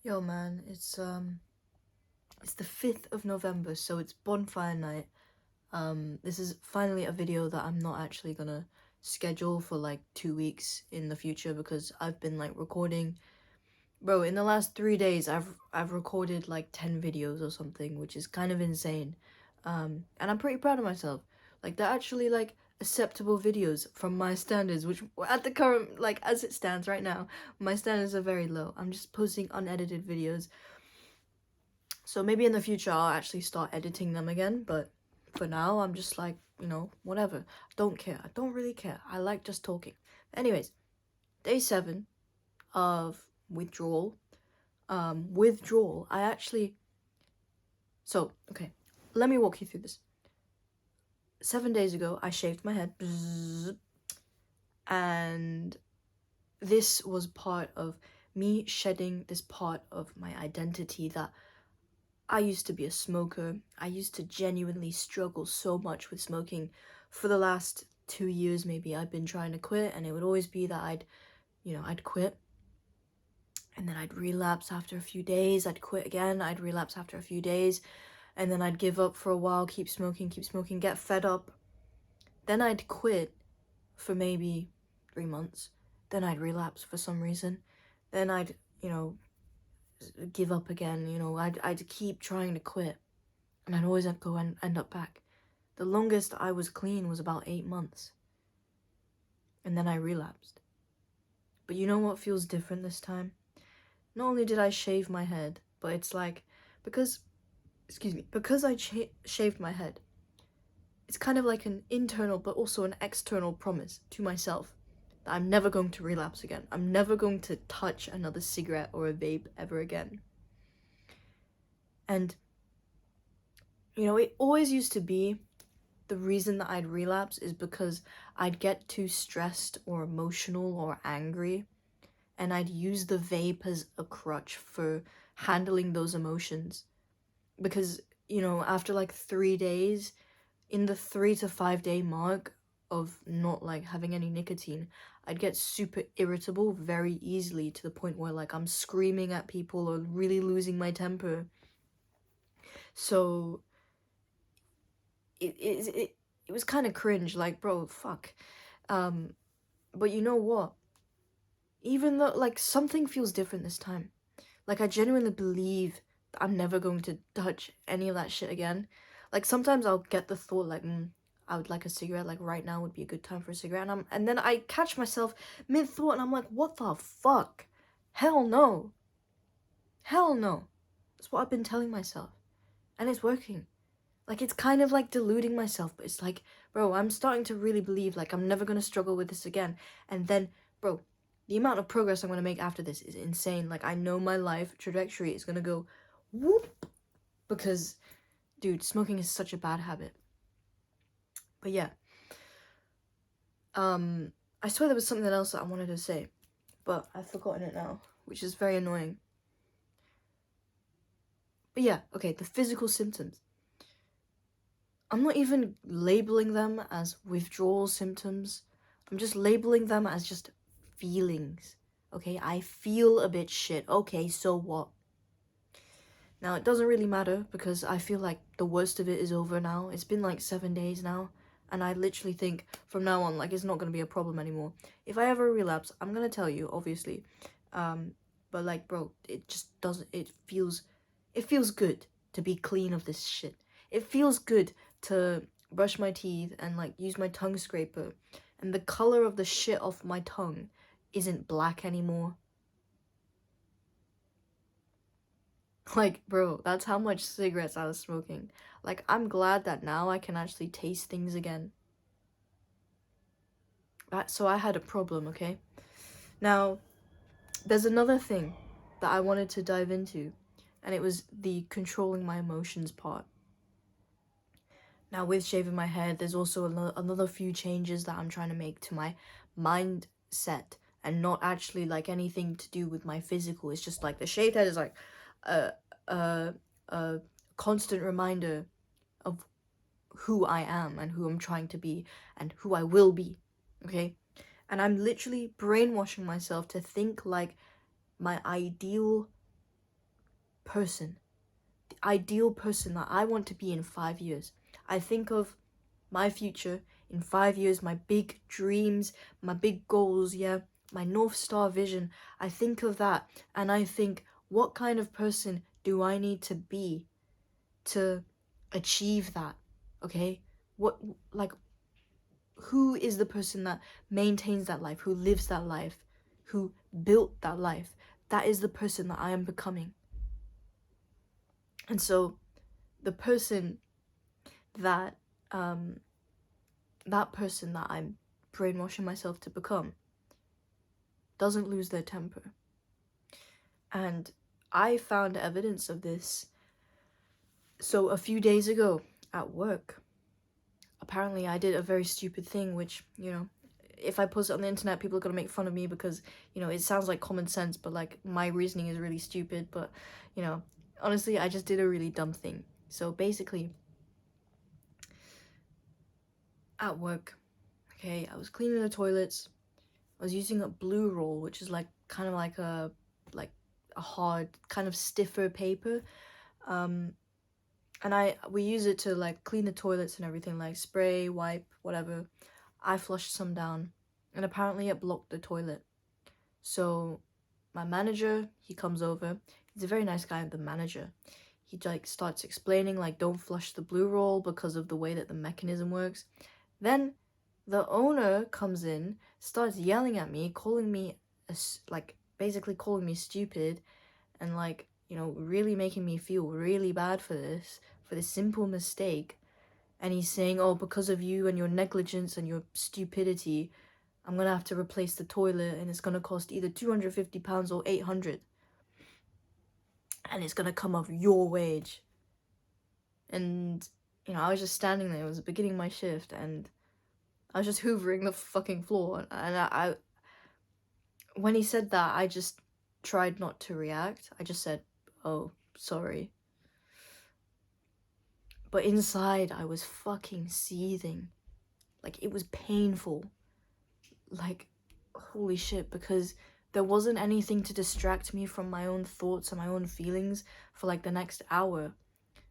Yo man, it's the 5th of November, so it's bonfire night. This is finally a video that I'm not actually gonna schedule for like 2 weeks in the future because I've been like recording. Bro, in the last 3 days I've recorded like 10 videos or something, which is kind of insane. And I'm pretty proud of myself. Like they're actually like acceptable videos from my standards, which at the current, like as it stands right now, my standards are very low. I'm just posting unedited videos. So maybe in the future I'll actually start editing them again, but for now I'm just like, whatever. I don't care. I don't really care. I like just talking. Anyways, day 7 of withdrawal. I actually... So, okay, let me walk you through this. 7 days ago, I shaved my head. And this was part of me shedding this part of my identity that I used to be a smoker. I used to genuinely struggle so much with smoking. For the last 2 years, maybe, I'd been trying to quit, and it would always be that I'd quit, and then I'd relapse after a few days, I'd quit again, I'd relapse after a few days, and then I'd give up for a while, keep smoking, get fed up. Then I'd quit for maybe 3 months. Then I'd relapse for some reason. Then I'd, give up again, I'd keep trying to quit. And I'd always have to go and end up back. The longest I was clean was about 8 months. And then I relapsed. But you know what feels different this time? Not only did I shave my head, but it's like, because I shaved my head, it's kind of like an internal but also an external promise to myself that I'm never going to relapse again. I'm never going to touch another cigarette or a vape ever again. And it always used to be the reason that I'd relapse is because I'd get too stressed or emotional or angry, and I'd use the vape as a crutch for handling those emotions. Because, after like 3 days, in the 3 to 5 day mark of not like having any nicotine, I'd get super irritable very easily to the point where like I'm screaming at people or really losing my temper. So it was kind of cringe, like, bro, fuck. But you know what? Even though, like, something feels different this time. Like, I genuinely believe that I'm never going to touch any of that shit again. Like, sometimes I'll get the thought, like, I would like a cigarette, like, right now would be a good time for a cigarette. And then I catch myself mid-thought, and I'm like, what the fuck? Hell no. Hell no. That's what I've been telling myself. And it's working. Like, it's kind of like deluding myself, but it's like, bro, I'm starting to really believe, like, I'm never gonna struggle with this again. And then, bro, the amount of progress I'm gonna make after this is insane. Like, I know my life trajectory is gonna go whoop, because, dude, smoking is such a bad habit. But yeah, I swear there was something else that I wanted to say, but I've forgotten it now, which is very annoying. But yeah, okay, the physical symptoms. I'm not even labeling them as withdrawal symptoms. I'm just labeling them as just feelings. Okay, I feel a bit shit. Okay, so what? Now, it doesn't really matter because I feel like the worst of it is over now. It's been like 7 days now, and I literally think from now on, like, it's not going to be a problem anymore. If I ever relapse, I'm going to tell you, obviously. But like, bro, it just doesn't, it feels good to be clean of this shit. It feels good to brush my teeth and like use my tongue scraper, and the color of the shit off my tongue isn't black anymore. Like, bro, that's how much cigarettes I was smoking. Like, I'm glad that now I can actually taste things again. So I had a problem, okay? Now, there's another thing that I wanted to dive into, and it was the controlling my emotions part. Now, with shaving my head, there's also another few changes that I'm trying to make to my mindset, and not actually like anything to do with my physical. It's just like the shaved head is like a constant reminder of who I am and who I'm trying to be and who I will be, okay? And I'm literally brainwashing myself to think like my ideal person, the ideal person that I want to be in 5 years. I think of my future in 5 years, my big dreams, my big goals, yeah, my North Star vision. I think of that and I think, what kind of person do I need to be to achieve that? Okay? What, like, who is the person that maintains that life, who lives that life, who built that life? That is the person that I am becoming. And so the person that that person that I'm brainwashing myself to become doesn't lose their temper. And I found evidence of this. So a few days ago at work, apparently I did a very stupid thing, which, you know, if I post it on the internet, people are gonna make fun of me because, you know, it sounds like common sense, but like my reasoning is really stupid. But, you know, honestly, I just did a really dumb thing. So basically, at work, okay, I was cleaning the toilets. I was using a blue roll, which is like kind of like a hard, kind of stiffer paper. And we use it to like clean the toilets and everything, like spray, wipe, whatever. I flushed some down, and apparently it blocked the toilet. So my manager, he comes over. He's a very nice guy, the manager. He like starts explaining like, don't flush the blue roll because of the way that the mechanism works. Then the owner comes in, starts yelling at me, calling me like basically calling me stupid, and like, you know, really making me feel really bad for this simple mistake. And he's saying, oh, because of you and your negligence and your stupidity, I'm gonna have to replace the toilet, and it's gonna cost either £250 or 800, and it's gonna come off your wage. And, you know, I was just standing there. It was beginning my shift, and I was just hoovering the fucking floor. And I when he said that, I just tried not to react. I just said, oh, sorry. But inside, I was fucking seething. Like, it was painful. Like, holy shit, because there wasn't anything to distract me from my own thoughts and my own feelings for like the next hour.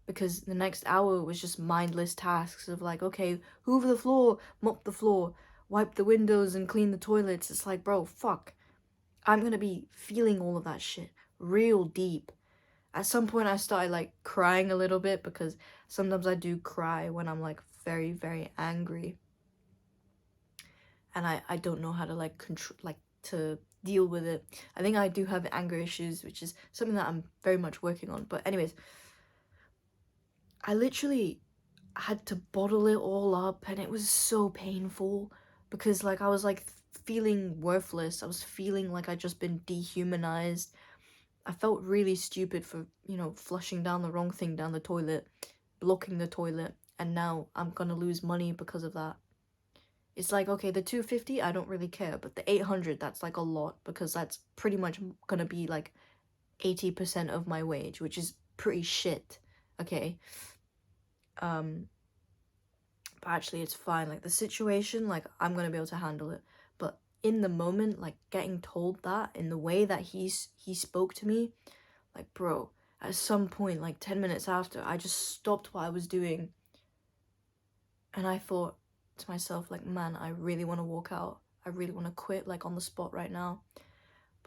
Because the next hour was just mindless tasks of like, okay, hoover the floor, mop the floor, wipe the windows and clean the toilets. It's like, bro, fuck. I'm gonna be feeling all of that shit real deep. At some point I started like crying a little bit, because sometimes I do cry when I'm like very, very angry. And I don't know how to like control, like to deal with it. I think I do have anger issues, which is something that I'm very much working on. But anyways, I literally had to bottle it all up, and it was so painful, because like I was like feeling worthless. I was feeling like I'd just been dehumanized. I felt really stupid for, you know, flushing down the wrong thing down the toilet, blocking the toilet, and now I'm gonna lose money because of that. It's like, okay, the 250, I don't really care, but the 800, that's like a lot, because that's pretty much gonna be like 80% of my wage, which is pretty shit, okay? But actually it's fine. Like, the situation, like, I'm gonna be able to handle it. But in the moment, like, getting told that in the way that he spoke to me, like, bro, at some point, like 10 minutes after, I just stopped what I was doing, and I thought to myself, like, man, I really want to walk out. I really want to quit, like, on the spot right now.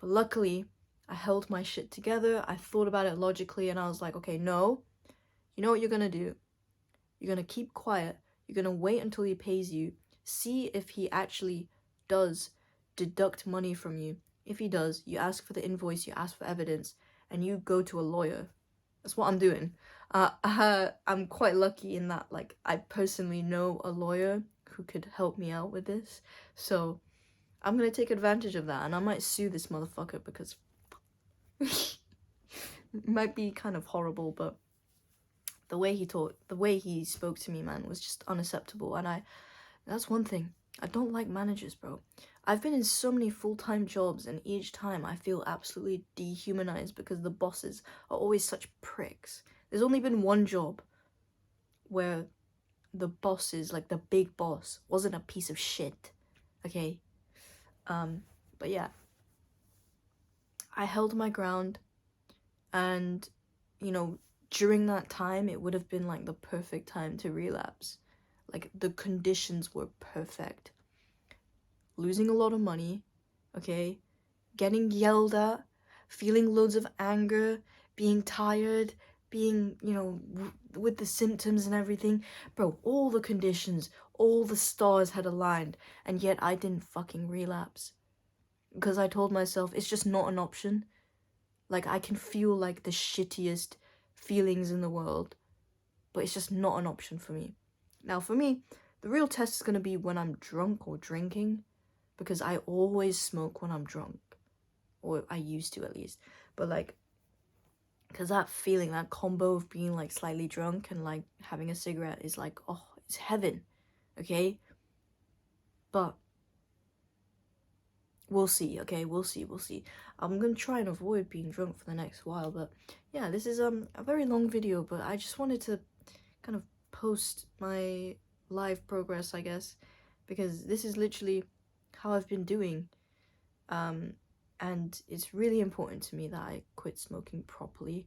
But luckily, I held my shit together. I thought about it logically, and I was like, okay, no, you know what you're gonna do? You're gonna keep quiet. You're gonna wait until he pays you. See if he actually does deduct money from you. If he does, you ask for the invoice, you ask for evidence, and you go to a lawyer. That's what I'm doing. I'm quite lucky in that, like, I personally know a lawyer who could help me out with this. So I'm gonna take advantage of that, and I might sue this motherfucker, because it might be kind of horrible, but the way he spoke to me, man, was just unacceptable. And that's one thing. I don't like managers, bro. I've been in so many full-time jobs, and each time I feel absolutely dehumanized because the bosses are always such pricks. There's only been one job where the bosses, like the big boss, wasn't a piece of shit. Okay? But yeah. I held my ground, and you know, during that time, it would have been like the perfect time to relapse. Like, the conditions were perfect. Losing a lot of money, okay? Getting yelled at, feeling loads of anger, being tired, being, you know, with the symptoms and everything. Bro, all the conditions, all the stars had aligned, and yet I didn't fucking relapse. Because I told myself it's just not an option. Like, I can feel like the shittiest feelings in the world, but it's just not an option for me. Now, for me, the real test is going to be when I'm drunk or drinking, because I always smoke when I'm drunk. Or I used to, at least. But, like, because that feeling, that combo of being, like, slightly drunk and, like, having a cigarette is, like, oh, it's heaven, okay? But we'll see, okay? We'll see. I'm gonna try and avoid being drunk for the next while, but yeah, this is a very long video, but I just wanted to kind of post my live progress, I guess, because this is literally how I've been doing. And it's really important to me that I quit smoking properly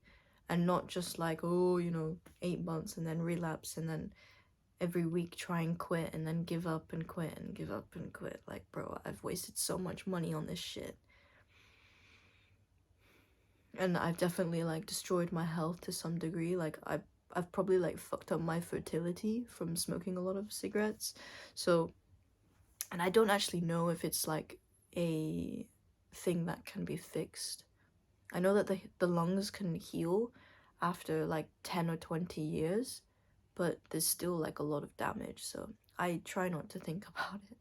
and not just like, oh, you know, 8 months and then relapse and then every week try and quit and then give up and quit and give up and quit. Like, bro, I've wasted so much money on this shit. And I've definitely like destroyed my health to some degree. Like, I've probably like fucked up my fertility from smoking a lot of cigarettes. So, and I don't actually know if it's like a thing that can be fixed. I know that the lungs can heal after like 10 or 20 years, but there's still like a lot of damage, so I try not to think about it.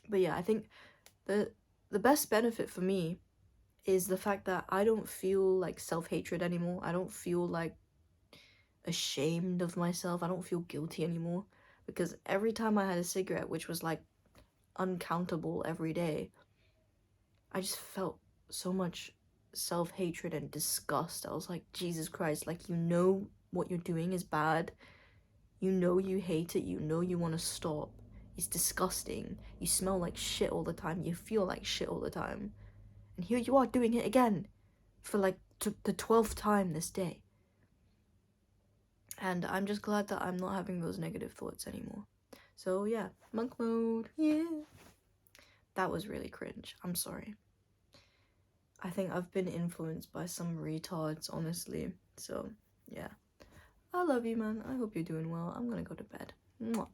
But yeah, I think the best benefit for me is the fact that I don't feel like self-hatred anymore. I don't feel like ashamed of myself. I don't feel guilty anymore, because every time I had a cigarette, which was like uncountable every day, I just felt so much self-hatred and disgust. I was like, Jesus Christ, like, you know what you're doing is bad. You know you hate it. You know you want to stop. It's disgusting. You smell like shit all the time. You feel like shit all the time. And here you are doing it again for like the 12th time this day. And I'm just glad that I'm not having those negative thoughts anymore. So yeah, monk mode. Yeah. That was really cringe. I'm sorry. I think I've been influenced by some retards, honestly. So, yeah. I love you, man. I hope you're doing well. I'm gonna go to bed. Mwah.